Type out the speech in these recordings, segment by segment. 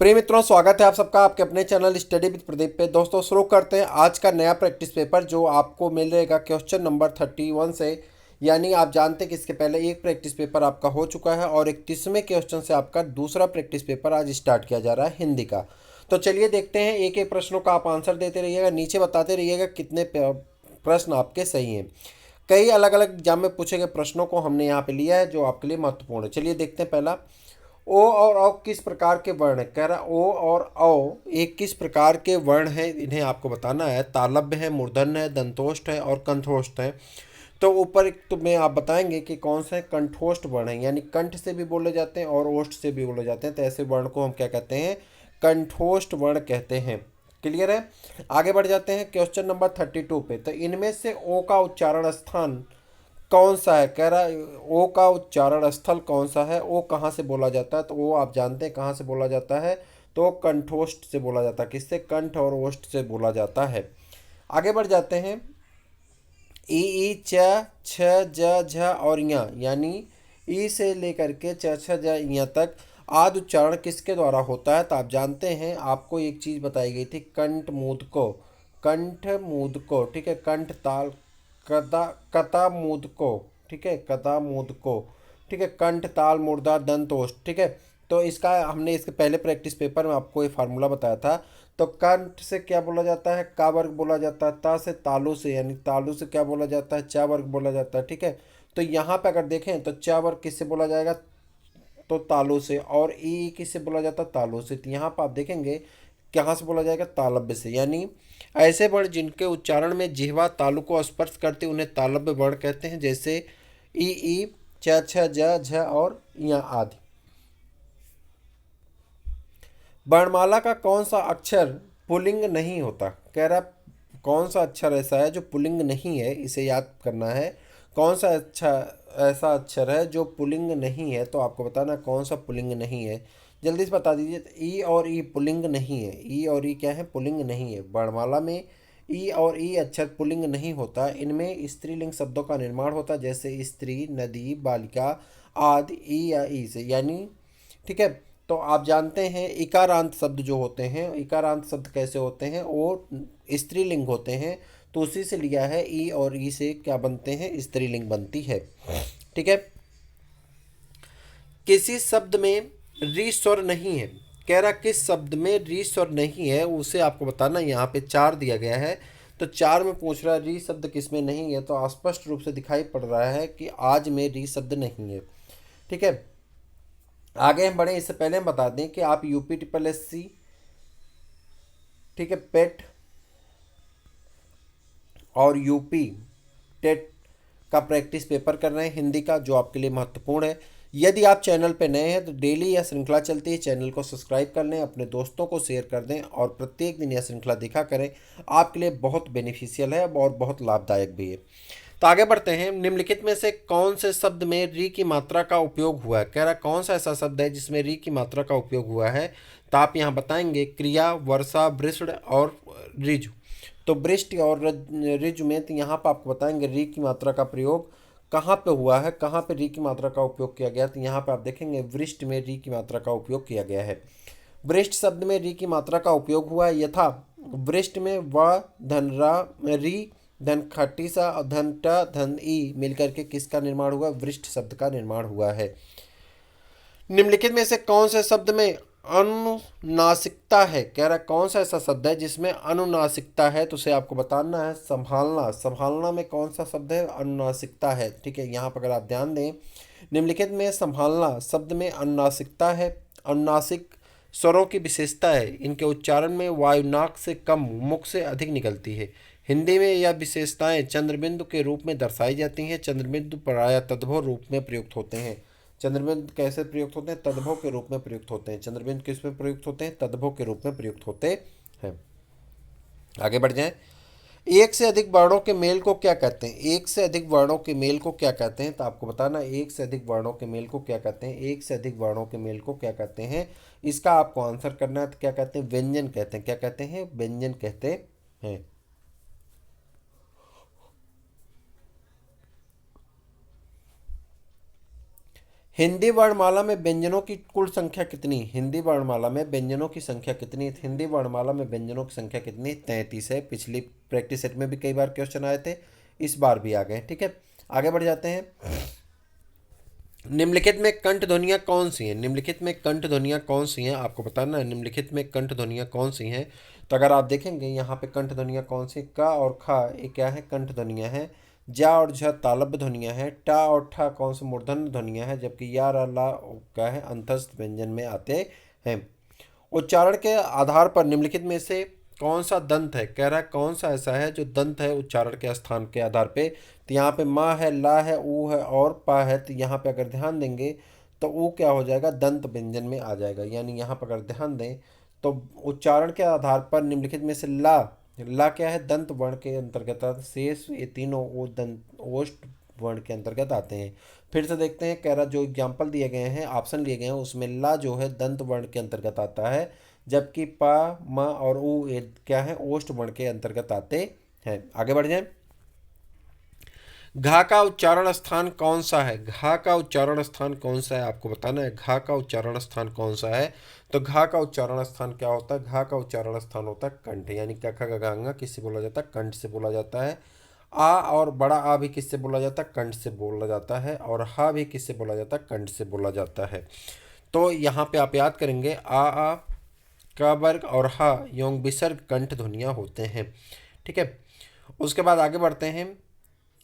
प्रिय मित्रों, स्वागत है आप सबका आपके अपने चैनल स्टडी विद प्रदीप पे। दोस्तों, शुरू करते हैं आज का नया प्रैक्टिस पेपर जो आपको मिलेगा क्वेश्चन नंबर 31 से। यानी आप जानते हैं कि इसके पहले एक प्रैक्टिस पेपर आपका हो चुका है और 31वें क्वेश्चन से आपका दूसरा प्रैक्टिस पेपर आज स्टार्ट किया जा रहा है हिंदी का। तो चलिए देखते हैं, एक एक प्रश्नों का आप आंसर देते रहिएगा, नीचे बताते रहिएगा कितने प्रश्न आपके सही हैं। कई अलग अलग एग्जाम में पूछे गए प्रश्नों को हमने यहाँ पे लिया है जो आपके लिए महत्वपूर्ण है। चलिए देखते हैं। पहला, ओ और औ किस प्रकार के वर्ण है। कह रहा ओ और औ एक किस प्रकार के वर्ण हैं, इन्हें आपको बताना है। तालव्य है, मूर्धन्य है, दंतोष्ठ है और कंठोष्ठ है। तो ऊपर एक तो में आप बताएंगे कि कौन से कंठोष्ठ वर्ण है, यानी कंठ से भी बोले जाते हैं और ओष्ठ से भी बोले जाते हैं। तो ऐसे वर्ण को हम क्या कहते हैं? कंठोष्ठ वर्ण कहते हैं। क्लियर है? आगे बढ़ जाते हैं क्वेश्चन नंबर 32 पे। तो इनमें से ओ का उच्चारण स्थान कौन सा है। कह रहा है ओ का उच्चारण स्थल कौन सा है। ओ कहाँ से बोला जाता है? तो ओ आप जानते हैं कहाँ से बोला जाता है, तो कंठोष्ठ से बोला जाता है। किससे? कंठ और ओष्ठ से बोला जाता है। आगे बढ़ जाते हैं। ई च छ ज झ और य, यानी ई से लेकर के च छ ज य तक आदि उच्चारण किसके द्वारा होता है? तो आप जानते हैं, आपको एक चीज बताई गई थी, कंठ मूद को। कंठ मूद को, ठीक है। कंठ ताल कदा कता मूद को, ठीक है। कता मूद को, ठीक है। कंठ ताल मुर्दा दंतोष्ठ, ठीक है। तो इसका हमने इसके पहले प्रैक्टिस पेपर में आपको ये फार्मूला बताया था। तो कंठ से क्या बोला जाता है? का वर्ग बोला जाता है। ता से तालु से, यानी तालु से क्या बोला जाता है? चा वर्ग बोला जाता है, ठीक है। तो यहाँ पे अगर देखें तो चा वर्ग किससे बोला जाएगा? तो तालु से। और ई किससे बोला जाता है? तालु से। तो यहाँ पर आप देखेंगे कहाँ से बोला जाएगा? तालव्य से। यानी ऐसे वर्ण जिनके उच्चारण में जिह्वा तालु को स्पर्श करते उन्हें तालव्य वर्ण कहते हैं, जैसे ई च छ ज झ और या आदि। वर्णमाला का कौन सा अक्षर पुल्लिंग नहीं होता? कह रहा कौन सा अक्षर ऐसा है जो पुल्लिंग नहीं है, इसे याद करना है। कौन सा अच्छा ऐसा अक्षर है जो पुल्लिंग नहीं है? तो आपको बताना कौन सा पुल्लिंग नहीं है। जल्दी से बता दीजिए। ई और ई पुल्लिंग नहीं है। ई और ई क्या है? पुल्लिंग नहीं है। वर्णमाला में ई और ई अक्षर पुल्लिंग नहीं होता। इनमें स्त्रीलिंग शब्दों का निर्माण होता है, जैसे स्त्री, नदी, बालिका आदि। ई या ई से, यानी ठीक है। तो आप जानते हैं इकारांत शब्द जो होते हैं, इकारांत शब्द कैसे होते हैं? वो स्त्रीलिंग होते हैं। तो उसी से लिया है, ई और ई से क्या बनते हैं? स्त्रीलिंग बनती है, ठीक है। किसी शब्द में री स्वर नहीं है। कह रहा किस शब्द में री स्वर नहीं है, उसे आपको बताना। यहाँ पे चार दिया गया है, तो चार में पूछ रहा है री शब्द किस में नहीं है। तो स्पष्ट रूप से दिखाई पड़ रहा है कि आज में री शब्द नहीं है, ठीक है। आगे हम बढ़े, इससे पहले हम बता दें कि आप यूपी ट्रिपल एस सी, ठीक है, पेट और यूपी टेट का प्रैक्टिस पेपर कर रहे हैं हिंदी का, जो आपके लिए महत्वपूर्ण है। यदि आप चैनल पर नए हैं तो डेली यह श्रृंखला चलती है, चैनल को सब्सक्राइब कर लें, अपने दोस्तों को शेयर कर दें और प्रत्येक दिन यह श्रृंखला देखा करें। आपके लिए बहुत बेनिफिशियल है और बहुत लाभदायक भी है। तो आगे बढ़ते हैं। निम्नलिखित में से कौन से शब्द में री की मात्रा का उपयोग हुआ है? कह रहा कौन सा ऐसा शब्द है जिसमें री की मात्रा का उपयोग हुआ है? तो आप यहाँ बताएंगे क्रिया, वर्षा, वृष्ण और ऋजु। तो वृष्टि और ऋजु में तो यहाँ पर आपको बताएंगे री की मात्रा का प्रयोग कहाँ पे हुआ है, कहाँ पे री की मात्रा का उपयोग किया गया। तो यहाँ पे आप देखेंगे वृष्टि में री की मात्रा का उपयोग किया गया है। वृष्टि शब्द में री की मात्रा का उपयोग हुआ है, यथा वृष्टि में व धन रा री धन खट्टी सा और धन ट धन ई मिलकर के किसका निर्माण हुआ? वृष्टि शब्द का निर्माण हुआ है। निम्नलिखित में से कौन से शब्द में अनुनासिकता है? कह रहा है कौन सा ऐसा शब्द है जिसमें अनुनासिकता है? तो उसे आपको बताना है। संभालना, संभालना में कौन सा शब्द है? अनुनासिकता है, ठीक है। यहाँ पर अगर आप ध्यान दें, निम्नलिखित में संभालना शब्द में अनुनासिकता है। अनुनासिक स्वरों की विशेषता है, इनके उच्चारण में वायुनाक से कम, मुख से अधिक निकलती है। हिंदी में यह विशेषताएं चंद्रबिंदु के रूप में दर्शाई जाती हैं। चंद्रबिंदु प्रायः तद्भव रूप में प्रयुक्त होते हैं। चंद्रबिंदु कैसे प्रयुक्त होते हैं? तद्भव के रूप में प्रयुक्त होते हैं। चंद्रबिंदु किस में प्रयुक्त होते हैं? तद्भव के रूप में प्रयुक्त होते हैं। आगे बढ़ जाएं। एक से अधिक वर्णों के मेल को क्या कहते हैं? एक से अधिक वर्णों के मेल को क्या कहते हैं? तो आपको बताना एक से अधिक वर्णों के मेल को क्या कहते हैं। एक से अधिक वर्णों के मेल को क्या कहते हैं, इसका आपको आंसर करना है। तो क्या कहते हैं? व्यंजन कहते हैं। क्या कहते हैं? व्यंजन कहते हैं। हिंदी वर्णमाला में व्यंजनों की कुल संख्या कितनी? हिंदी वर्णमाला में व्यंजनों की संख्या कितनी? हिंदी वर्णमाला में व्यंजनों की संख्या कितनी? 33 है। पिछली प्रैक्टिस सेट में भी कई बार क्वेश्चन आए थे, इस बार भी आ गए। ठीक है, आगे बढ़ जाते हैं। निम्नलिखित में कंठ ध्वनियाँ कौन सी हैं? निम्नलिखित में कंठ ध्वनियाँ कौन सी हैं आपको बताना है। निम्नलिखित में कंठ ध्वनियाँ कौन सी हैं? तो अगर आप देखेंगे यहाँ पे कंठ ध्वनियाँ कौन सी, का और खा ये क्या है? कंठ ध्वनियाँ हैं। जा और झ तालब्य ध्वनियाँ हैं। टा और ठा कौन से मूर्धन्य ध्वनियाँ हैं, जबकि या र ला क्या है? अंतस्थ व्यंजन में आते हैं। उच्चारण के आधार पर निम्नलिखित में से कौन सा दंत है? कह रहा है कौन सा ऐसा है जो दंत है उच्चारण के स्थान के आधार पे। तो यहाँ पे माँ है, ला है, ऊ है और पा है। तो यहाँ पे अगर ध्यान देंगे तो ऊ क्या हो जाएगा? दंत व्यंजन में आ जाएगा। यानी यहाँ पर अगर ध्यान दें तो उच्चारण के आधार पर निम्नलिखित में से ला क्या है? दंत वर्ण के अंतर्गत आता है। शेष ये तीनों वो दंत ओष्ठ वर्ण के अंतर्गत आते हैं। फिर से देखते हैं, कह रहा जो एग्जाम्पल दिए गए हैं, ऑप्शन लिए गए हैं, उसमें ला जो है दंत वर्ण के अंतर्गत आता है, जबकि पा, म और उ ये क्या है? ओष्ठ वर्ण के अंतर्गत आते हैं। आगे बढ़ जाए। घा का उच्चारण स्थान कौन सा है? घा का उच्चारण स्थान कौन सा है आपको बताना है। घा का उच्चारण स्थान कौन सा है? तो घा का उच्चारण स्थान क्या होता है? घा का उच्चारण स्थान होता है कंठ। यानी क ख ग घ ङ किससे बोला जाता है? कंठ से बोला जाता है। आ और बड़ा आ भी किससे बोला जाता है? कंठ से बोला जाता है। और हा भी किससे बोला जाता है? कंठ से बोला जाता है। तो यहाँ पे आप याद करेंगे आ का वर्ग और हा यों विसर्ग कंठ ध्वनियाँ होते हैं। ठीक है, उसके बाद आगे बढ़ते हैं।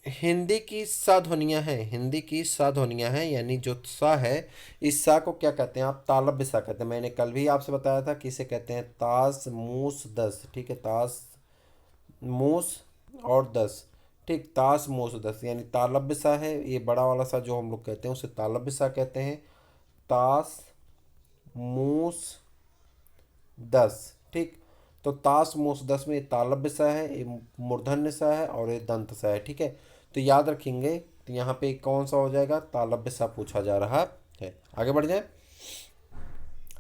हिंदी की सा ध्वनियाँ हैं। हिंदी की सा ध्वनियाँ हैं, यानी जो सा है, इस सा को क्या कहते हैं आप? तालव्य सा कहते हैं। मैंने कल भी आपसे बताया था कि इसे कहते हैं तास मूस दस। ठीक है, तास मूस और दस। ठीक, तास मूस दस यानी तालव्य सा है। ये बड़ा वाला सा जो हम लोग कहते हैं उसे तालव्य सा कहते हैं। तास मूस दस। ठीक, तो तास मूस दस में ये तालव्य सा है, ये मूर्धन्य सा है और ये दंत सा है। ठीक है, तो याद रखेंगे। तो यहाँ पे कौन सा हो जाएगा? तालव्य सा पूछा जा रहा है। आगे बढ़ जाए।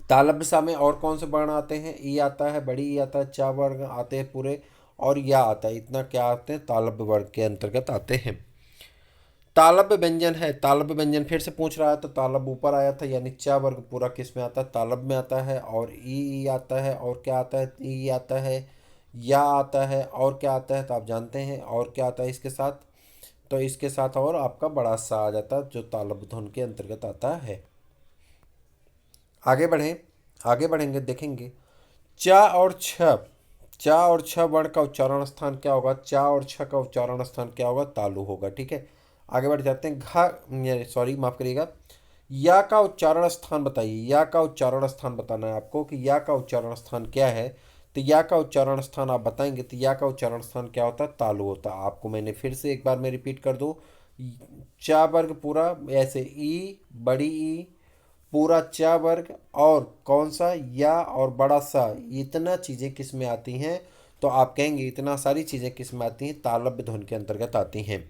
तालव्य सा में और कौन से वर्ण आते हैं? ई आता है, बड़ी ई आता है, चा वर्ग आते हैं पूरे, और या आता है। इतना क्या आते हैं? तालव्य वर्ग के अंतर्गत आते हैं। तालव्य व्यंजन है। तालव्य व्यंजन फिर से पूछ रहा है, तो तालव्य ऊपर आया था, यानी चा वर्ग पूरा किस में आता है? तालव्य में आता है। और ई आता है, और क्या आता है? ई आता है, या आता है, और क्या आता है? तो आप जानते हैं और क्या आता है इसके साथ। तो इसके साथ और आपका बड़ा सा आ जाता है, जो तालव्य ध्वनि के अंतर्गत आता है। आगे बढ़ें। आगे बढ़ेंगे, देखेंगे चा और छ। चा और छ वर्ण का उच्चारण स्थान क्या होगा? चा और छ का उच्चारण स्थान क्या होगा? तालु होगा। ठीक है, आगे बढ़ जाते हैं। सॉरी माफ करिएगा, या का उच्चारण स्थान बताइए। या का उच्चारण स्थान बताना है आपको कि या का उच्चारण स्थान क्या है। तो या का उच्चारण स्थान आप बताएंगे तो या का उच्चारण स्थान क्या होता है? तालु होता है। आपको मैंने फिर से एक बार मैं रिपीट कर दूँ। चा वर्ग पूरा ऐसे, ई बड़ी ई पूरा चा वर्ग और कौन सा? या और बड़ा सा। इतना चीज़ें किस में आती हैं? तो आप कहेंगे इतना सारी चीज़ें किस में आती हैं? तालव्य ध्वनि के अंतर्गत आती हैं।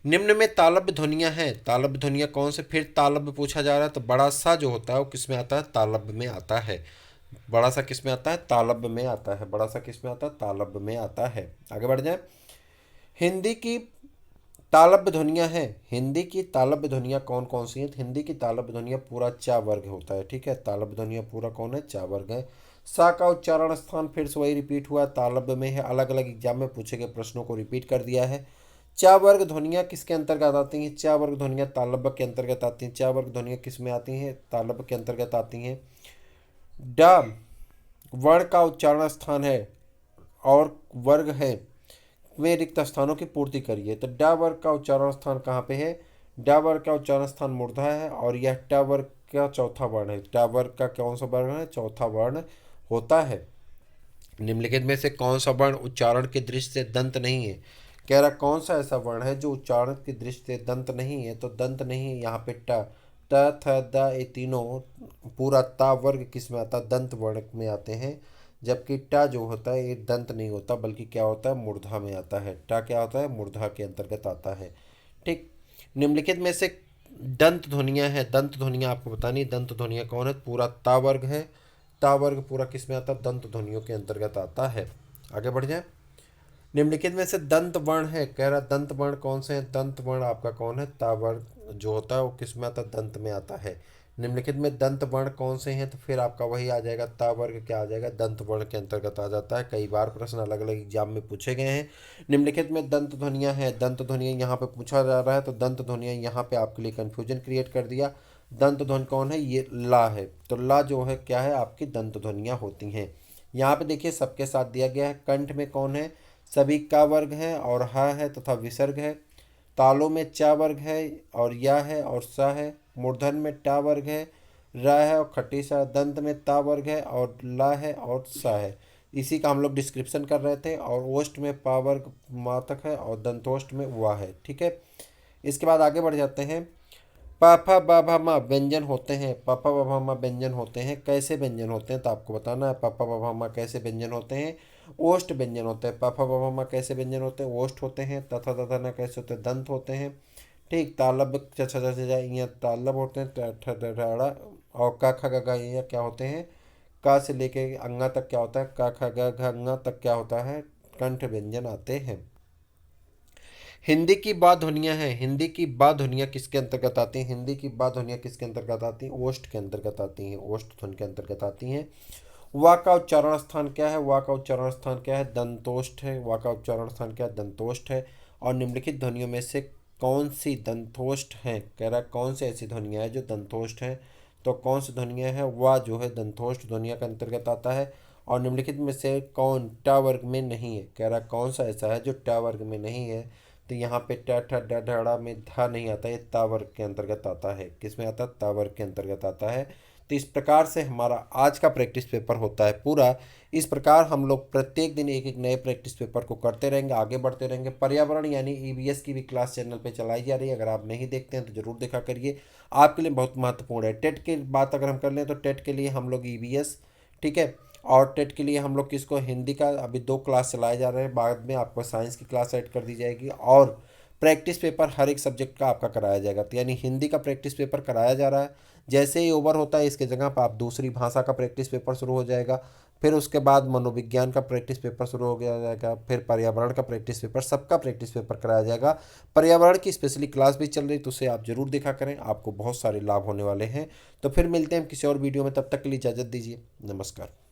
निम्न में तालव्य ध्वनियाँ हैं। तालव्य ध्वनियाँ कौन से? फिर तालव्य पूछा जा रहा है, तो बड़ा सा जो होता है वो किस में आता है? तालव्य में आता है। बड़ा सा किस में आता है? तालव्य में आता है। बड़ा सा किस में आता है? तालव्य में आता है। आगे बढ़ जाए। हिंदी की तालव्य ध्वनियाँ हैं। हिंदी की तालव्य ध्वनियाँ कौन कौन सी हैं? हिंदी की तालव्य ध्वनियाँ पूरा चा वर्ग होता है। ठीक है, तालव्य ध्वनियाँ पूरा कौन है? चा वर्ग है। सा का उच्चारण स्थान फिर से वही रिपीट हुआ, तालव्य में है। अलग अलग एग्जाम में पूछे गए प्रश्नों को रिपीट कर दिया है। चा वर्ग ध्वनियाँ किसके अंतर्गत आती हैं? चा वर्ग ध्वनियाँ तालव्य के अंतर्गत आती हैं। चा वर्ग ध्वनियाँ किस में आती हैं? तालव्य के अंतर्गत आती हैं। डा वर्ण का उच्चारण स्थान है और वर्ग है में रिक्त स्थानों की पूर्ति करिए। तो डा वर्ग का उच्चारण स्थान कहाँ पे है? डा वर्ग का उच्चारण स्थान मूर्धा है और यह टा वर्ग का चौथा वर्ण है। डा वर्ग का कौन सा वर्ण है? चौथा वर्ण होता है। निम्नलिखित में से कौन सा वर्ण उच्चारण की दृष्टि से दंत नहीं है? कह रहा कौन सा ऐसा वर्ण है जो उच्चारण की दृष्टि से दंत नहीं है? तो दंत नहीं है यहाँ पे ट, थ द ये तीनों पूरा ता वर्ग किस में आता है? दंत वर्ण में आते हैं। जबकि टा जो होता है ये दंत नहीं होता, बल्कि क्या होता है? मूर्धा में आता है। टा क्या होता है? मूर्धा के अंतर्गत आता है। ठीक, निम्नलिखित में से दंत ध्वनियाँ हैं। दंत ध्वनियाँ आपको बतानी। दंत ध्वनियाँ कौन है? पूरा ता वर्ग है। ता वर्ग पूरा किस में आता है? दंत ध्वनियों के अंतर्गत आता है। आगे बढ़ जाए। निम्नलिखित में से दंत वर्ण है, कह रहा दंत वर्ण कौन से हैं? दंत वर्ण आपका कौन है? ता वर्ण जो होता है वो किस में आता है? दंत में आता है। निम्नलिखित में दंत वर्ण कौन से हैं? तो फिर आपका वही आ जाएगा, ता वर्ग क्या आ जाएगा? दंत वर्ण के अंतर्गत आ जाता है। कई बार प्रश्न अलग अलग एग्जाम में पूछे गए हैं। निम्नलिखित में दंत ध्वनियाँ हैं, दंत ध्वनियाँ यहाँ पे पूछा जा रहा है, तो दंत ध्वनियाँ यहाँ पे आपके लिए कन्फ्यूजन क्रिएट कर दिया। दंत ध्वनि कौन है? ये ला है। तो ला जो है क्या है? आपकी दंत ध्वनियाँ होती हैं। यहाँ पे देखिए सबके साथ दिया गया है। कंठ में कौन है? सभी का वर्ग है और ह है तथा विसर्ग है। तालों में चा वर्ग है और या है और सा है। मूर्धन में टा वर्ग है, र है और खट्टी सा। दंत में ता वर्ग है और ला है और सा है। इसी का हम लोग डिस्क्रिप्शन कर रहे थे। और ओष्ठ में पा वर्ग मातक है और दंतोष्ठ में वा है। ठीक है, इसके बाद आगे बढ़ जाते हैं। प फ ब भ म व्यंजन होते हैं। प फ ब भ म व्यंजन होते हैं। कैसे व्यंजन होते हैं? तो आपको बताना है। प फ ब भ म कैसे व्यंजन होते हैं? ओष्ठ व्यंजन होते हैं। प फ ब भ म कैसे व्यंजन होते हैं? ओष्ठ होते हैं। तथा तथा न कैसे होते हैं? दंत होते हैं। ठीक, तालब छ छ छ यहाँ तालब होते हैं। ठ ठ ढ और क ख ग घ ये क्या होते हैं? क से लेके अंगा तक क्या होता है? क ख ग घ अंगा तक क्या होता है? कंठ व्यंजन आते हैं। हिंदी की बा ध्वनियाँ हैं। हिंदी की बा ध्वनियाँ किसके अंतर्गत आती हैं? हिंदी की बा ध्वनियाँ किसके अंतर्गत आती हैं? ओष्ठ के अंतर्गत आती हैं। ओष्ठ ध्वनि के अंतर्गत आती हैं। वा का उच्चारण स्थान क्या है? वा का उच्चारण स्थान क्या है? दंतोष्ठ है। वा का उच्चारण स्थान क्या है? दंतोष्ठ है। और निम्नलिखित ध्वनियों में से कौन सी दंतोष्ठ है? कह रहा है कौन सी ऐसी ध्वनियाँ हैं जो दंतोष्ठ हैं? तो कौन सी ध्वनियाँ हैं? वा जो है दंतोष्ठ ध्वनियों के अंतर्गत आता है। और निम्नलिखित में से कौन टा वर्ग में नहीं है? कह रहा है कौन सा ऐसा है जो टा वर्ग में नहीं है? तो यहाँ पे ट ठ ड ढड़ा में धा नहीं आता, ये ता वर्ग के अंतर्गत आता है। किस में आता है? ता वर्ग के अंतर्गत आता है। तो इस प्रकार से हमारा आज का प्रैक्टिस पेपर होता है पूरा। इस प्रकार हम लोग प्रत्येक दिन एक एक नए प्रैक्टिस पेपर को करते रहेंगे, आगे बढ़ते रहेंगे। पर्यावरण यानी ईवीएस की भी क्लास चैनल पे चलाई जा रही है, अगर आप नहीं देखते हैं तो ज़रूर देखा करिए, आपके लिए बहुत महत्वपूर्ण है। टेट की बात अगर हम कर लें तो टेट के लिए हम लोग ईवीएस, ठीक है, और टेट के लिए हम लोग किसको? हिंदी का अभी 2 क्लास चलाए जा रहे हैं, बाद में आपको साइंस की क्लास ऐड कर दी जाएगी। और प्रैक्टिस पेपर हर एक सब्जेक्ट का आपका कराया जाएगा। तो यानी हिंदी का प्रैक्टिस पेपर कराया जा रहा है। जैसे ही ओवर होता है इसके जगह पर आप दूसरी भाषा का प्रैक्टिस पेपर शुरू हो जाएगा। फिर उसके बाद मनोविज्ञान का प्रैक्टिस पेपर शुरू हो गया जाएगा। फिर पर्यावरण का प्रैक्टिस पेपर, सबका प्रैक्टिस पेपर कराया जाएगा। पर्यावरण की स्पेशली क्लास भी चल रही, तो उसे आप जरूर देखा करें, आपको बहुत सारे लाभ होने वाले हैं। तो फिर मिलते हैं हम किसी और वीडियो में, तब तक के लिए इजाज़त दीजिए। नमस्कार।